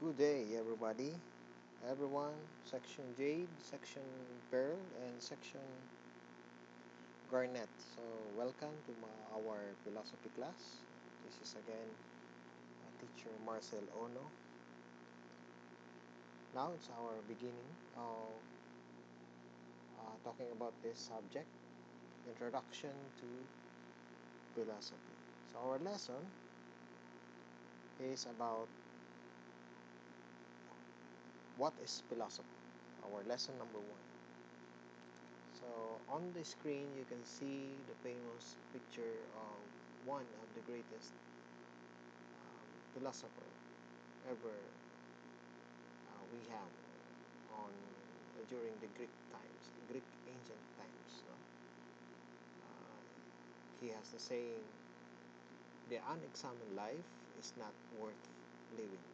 Good day, everybody. Everyone, Section Jade, Section Pearl, and Section Garnet. So, welcome to our philosophy class. This is again teacher Marcel Ono. Now it's our beginning of talking about this subject, Introduction to Philosophy. So, our lesson is about what is philosophy. Our lesson number 1. So on the screen you can see the famous picture of one of the greatest philosopher ever we have on during the Greek times, Greek ancient times. No? He has the saying, "The unexamined life is not worth living."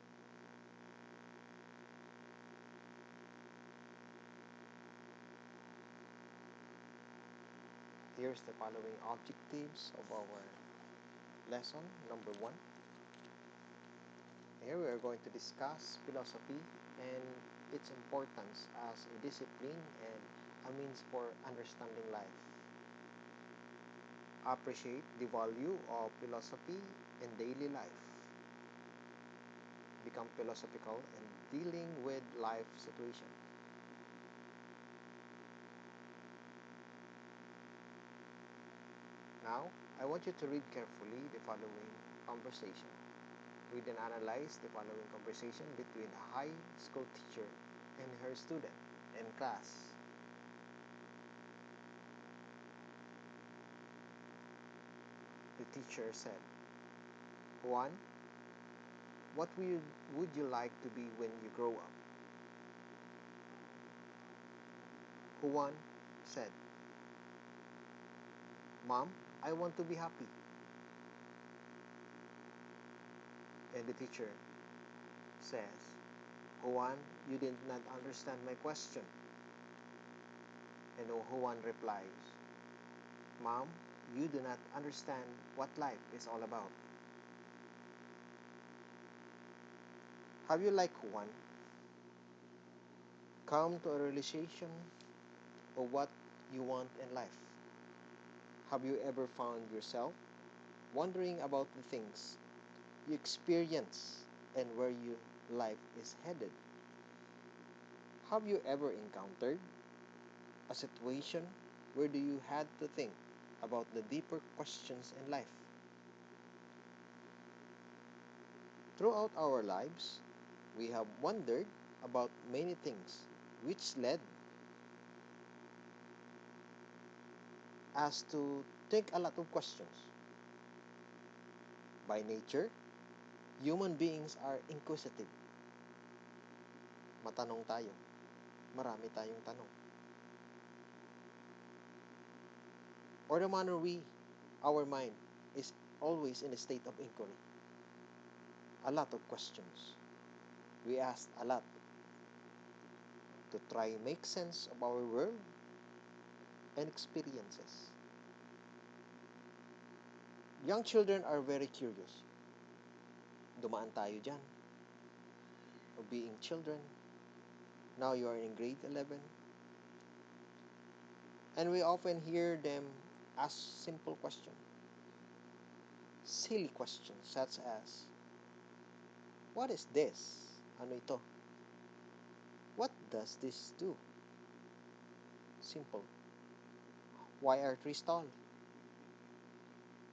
Here's the following objectives of our lesson number 1. Here we are going to discuss philosophy and its importance as a discipline and a means for understanding life. Appreciate the value of philosophy in daily life. Become philosophical in dealing with life situations. Now, I want you to read carefully the following conversation. Read and analyze the following conversation between a high school teacher and her student in class. The teacher said, "Juan, what would you like to be when you grow up?" Juan said, "Mom, I want to be happy." And the teacher says, "Juan, you did not understand my question." And Juan replies, "Mom, you do not understand what life is all about." Have you, like Juan, come to a realization of what you want in life? Have you ever found yourself wondering about the things you experience and where your life is headed? Have you ever encountered a situation where you had to think about the deeper questions in life? Throughout our lives, we have wondered about many things, which led us to think a lot of questions. By nature, human beings are inquisitive. Matanong tayo. Marami tayong tanong. Or the manner our mind is always in a state of inquiry. A lot of questions. We ask a lot to try make sense of our world and experiences. Young children are very curious. Dumaan tayo dyan. Of being children. Now you are in grade 11. And we often hear them ask simple questions. Silly questions such as, "What is this? Ano ito? What does this do?" Simple. Why are trees tall?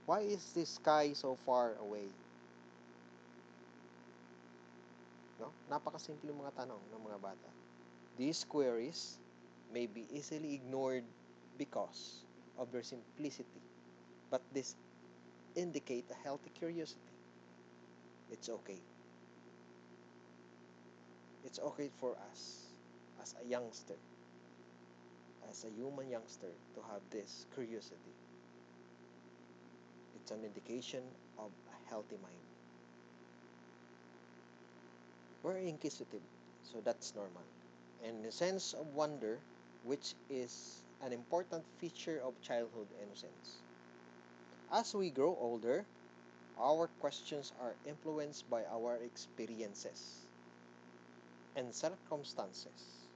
Why is the sky so far away? No? Napakasimple yung mga tanong ng mga bata. These queries may be easily ignored because of their simplicity, but this indicate a healthy curiosity. It's okay. It's okay for us as a youngster, as a human youngster, to have this curiosity. It's an indication of a healthy mind. We're inquisitive, so that's normal. And the sense of wonder, which is an important feature of childhood innocence. As we grow older, our questions are influenced by our experiences. and circumstances,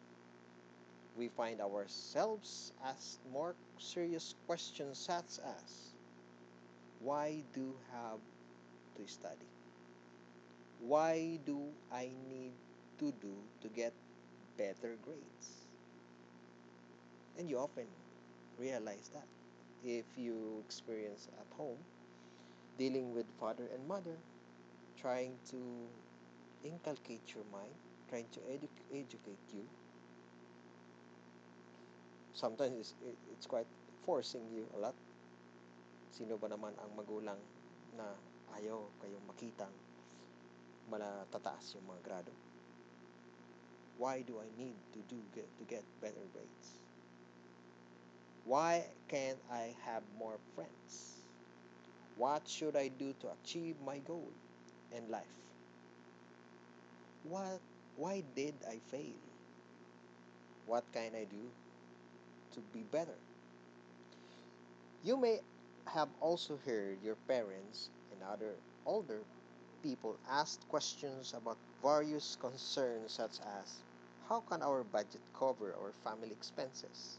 we find ourselves ask more serious questions such as, why do I have to study? Why do I need to do to get better grades? And you often realize that if you experience at home dealing with father and mother, trying to inculcate your mind, trying to educate you, sometimes it's quite forcing you a lot. Sino ba naman ang magulang na ayaw kayong makitang malatataas yung mga grado? Why do I need to get better grades? Why can't I have more friends? What should I do to achieve my goal in life? Why did I fail? What can I do to be better? You may have also heard your parents and other older people ask questions about various concerns such as, how can our budget cover our family expenses?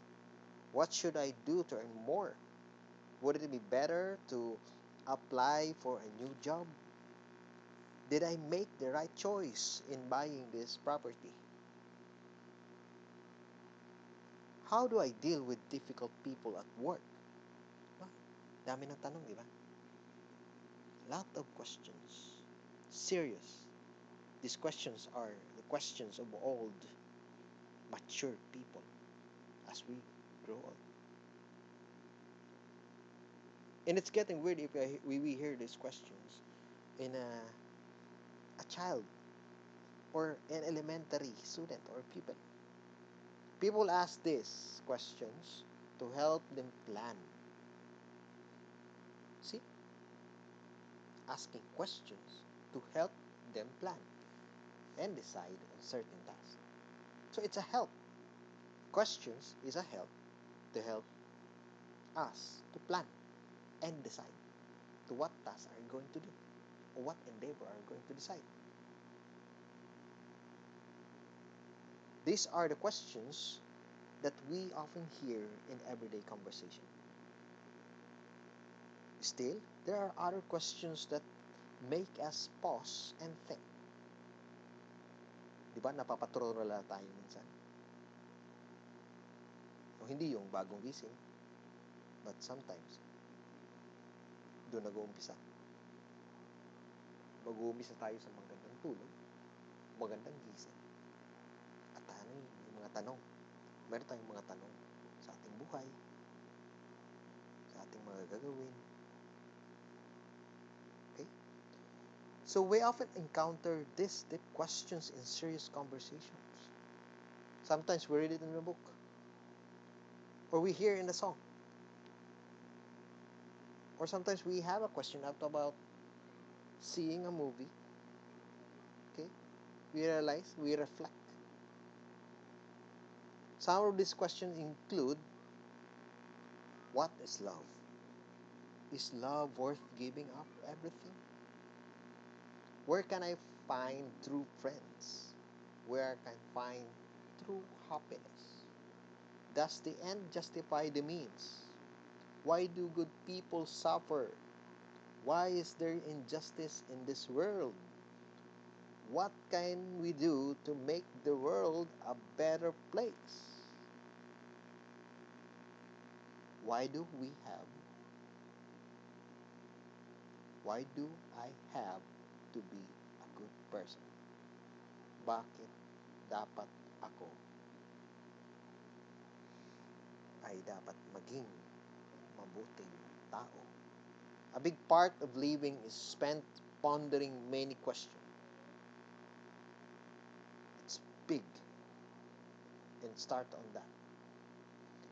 What should I do to earn more? Would it be better to apply for a new job? Did I make the right choice in buying this property? How do I deal with difficult people at work? Ah, dami ng tanong, di ba? Lot of questions. Serious. These questions are the questions of old, mature people as we grow old. And it's getting weird if we hear these questions in a child or an elementary student or pupil. People ask these questions to help them plan. See? Asking questions to help them plan and decide on certain tasks. So it's a help. Questions is a help to help us to plan and decide to what tasks are you going to do or what endeavor are you going to decide. These are the questions that we often hear in everyday conversation. Still, there are other questions that make us pause and think. Di ba, napapatrola tayo minsan? O hindi yung bagong gising, but sometimes, doon nag-uumpisa. Mag-uumpisa tayo sa magandang tulog, magandang gising. At ano yung mga tanong? Meron tayong mga tanong sa ating buhay, sa ating mga gagawin. Okay? So we often encounter these deep questions in serious conversations. Sometimes we read it in a book, or we hear in a song. Or sometimes we have a question about seeing a movie. Okay? We realize, we reflect. Some of these questions include, what is love? Is love worth giving up everything? Where can I find true friends? Where can I find true happiness? Does the end justify the means? Why do good people suffer? Why is there injustice in this world? What can we do to make the world a better place? Why do I have to be a good person? Bakit dapat ako ay dapat maging mabuting tao? A big part of living is spent pondering many questions. It's big, and start on that.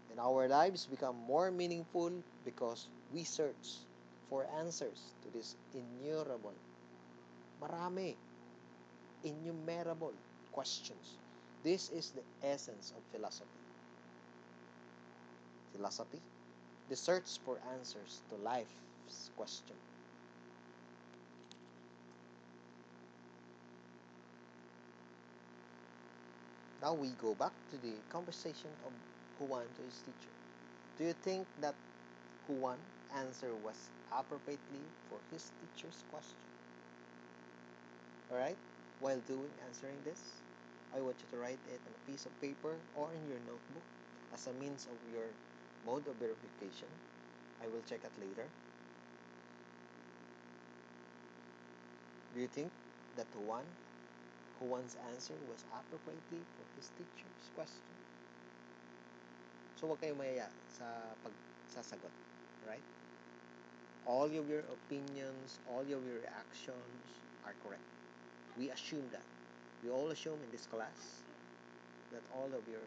And our lives become more meaningful because we search for answers to this innumerable questions. This is the essence of philosophy. Philosophy, the search for answers to life's question. Now we go back to the conversation of Juan to his teacher. Do you think that Juan answer was appropriately for his teacher's question? Alright? While answering this, I want you to write it on a piece of paper or in your notebook as a means of your mode of verification. I will check it later. Do you think that Juan's answer was appropriately for his teacher's question? So huwag kayong mayaya sa pagsasagot. Right? All of your opinions, all of your reactions are correct. We assume that. We all assume in this class that all of your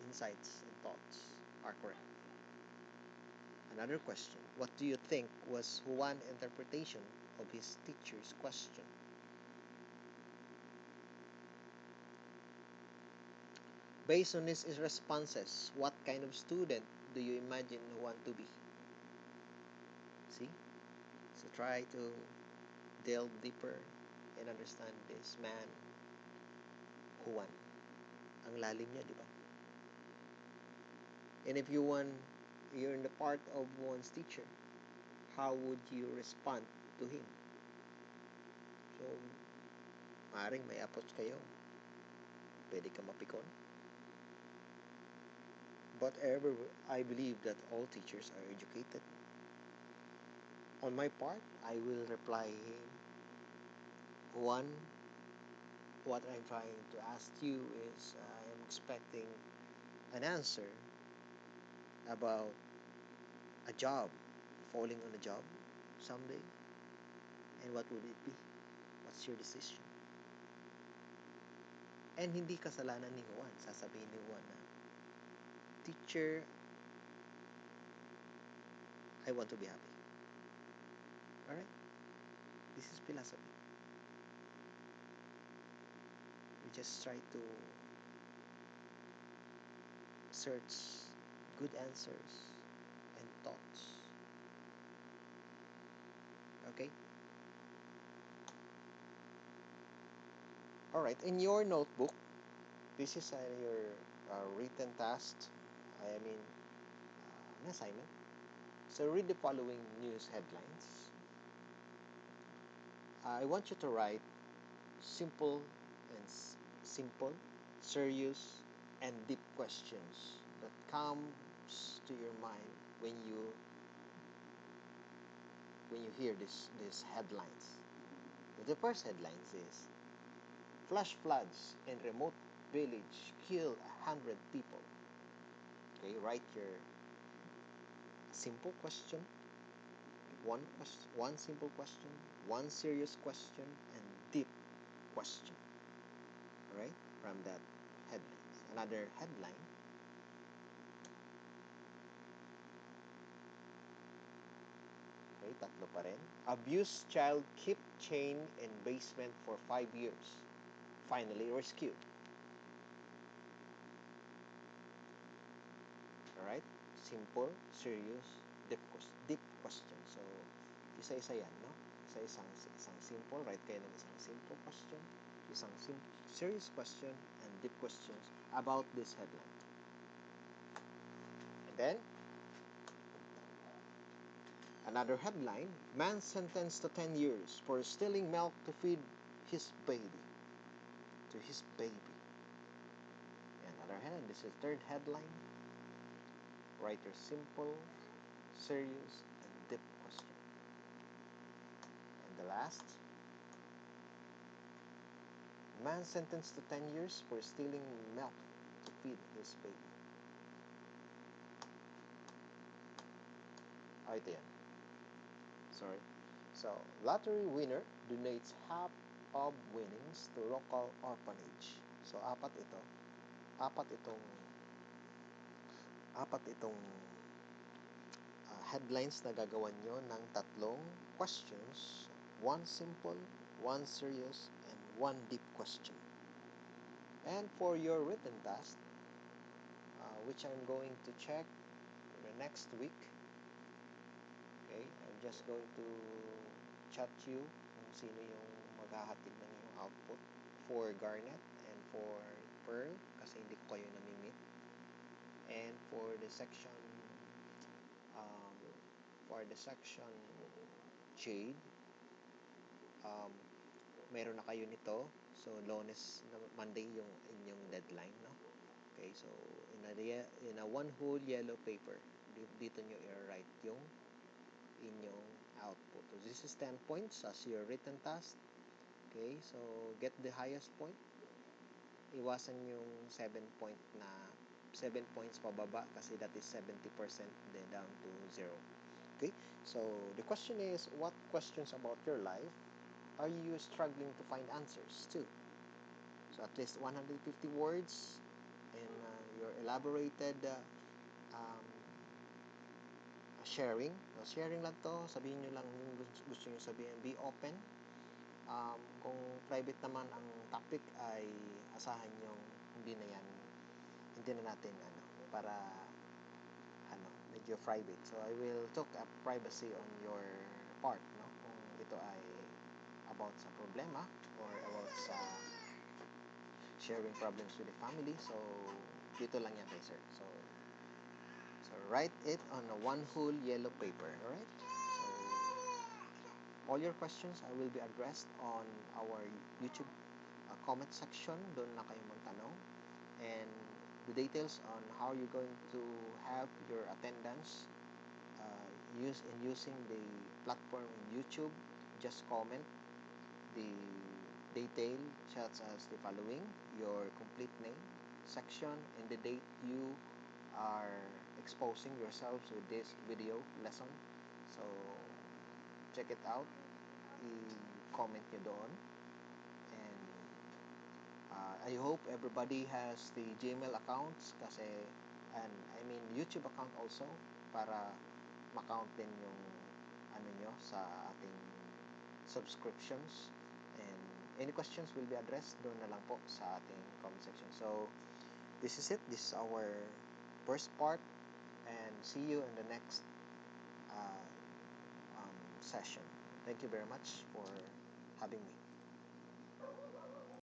insights and thoughts are correct. Another question. What do you think was Juan's interpretation of his teacher's question? Based on his responses, what kind of student do you imagine Juan to be? See? So try to delve deeper and understand this man, Juan. Ang lalim niya, di ba? And if you're in the part of one's teacher, how would you respond to him? So, maaaring may approach kayo. Pwede ka mapikon. But ever, I believe that all teachers are educated. On my part, I will reply him. One, what I'm trying to ask you is I am expecting an answer about a job, falling on a job someday. And what would it be? What's your decision? And hindi kasalanan ni Juan. Sasabihin ni Juan na, teacher, I want to be happy. Alright? This is philosophy. We just try to search good answers and thoughts. Okay? Alright, in your notebook, this is your written task. I mean, an assignment. So read the following news headlines. I want you to write simple, serious, and deep questions that comes to your mind when you hear these headlines. The first headlines is flash floods in remote village kill 100 people. Okay, write your simple question, one simple question, one serious question, and deep question. Alright, from that headlines. Another headline, okay, tatlo pa rin. Abused child kept chained in basement for 5 years. Finally rescued. Alright? Simple, serious, deep question. So, isa-isa yan, no? Isang simple, write kayo ng isang simple question, isang serious question, and deep questions about this headline. And then, another headline, man sentenced to 10 years for stealing milk to feed his baby. And another headline, this is third headline, write your simple, serious, and deep question. And the last, man sentenced to 10 years for stealing milk to feed his baby. Ito yan. Sorry. So, lottery winner donates half of winnings to local orphanage. So, apat itong headlines na gagawan nyo ng tatlong questions. One simple, one serious, and one deep question. And for your written task, which I'm going to check the next week, okay, I'm just going to chat you kung sino yung maghahatid ng yung output for Garnet and for paper kasi hindi ko kayo nami-meet. And for the section shade, meron na kayo nito. So, Monday yung inyong deadline, no? Okay, so in a one whole yellow paper, dito nyo i-write yung inyong output. So, this is 10 points as your written task. Okay, so get the highest point. Iwasan yung 7 points pababa kasi that is 70% then down to 0. Okay, so the question is, what questions about your life are you struggling to find answers to? So at least 150 words and your elaborated sharing. So, sharing lang to, sabihin nyo lang yung gusto nyo sabihin. Be open. Kung private naman ang topic ay asahan nyo hindi na natin para medyo private. So I will talk privacy on your part, no? Kung ito ay about sa problema or about sa sharing problems with the family. So dito lang yan kay sir. So write it on a one whole yellow paper. Alright? So all your questions will be addressed on our YouTube comment section. Doon na kayo magtanong. And the details on how you're going to have your attendance using the platform in YouTube, just comment the detail such as the following: your complete name, section, and the date you are exposing yourselves with this video lesson. So check it out, i-comment nyo doon. And I hope everybody has the Gmail accounts and YouTube account also para ma-count din yung nyo sa ating subscriptions. And any questions will be addressed doon na lang po sa ating comment section. So this is it. This is our first part, and see you in the next session. Thank you very much for having me.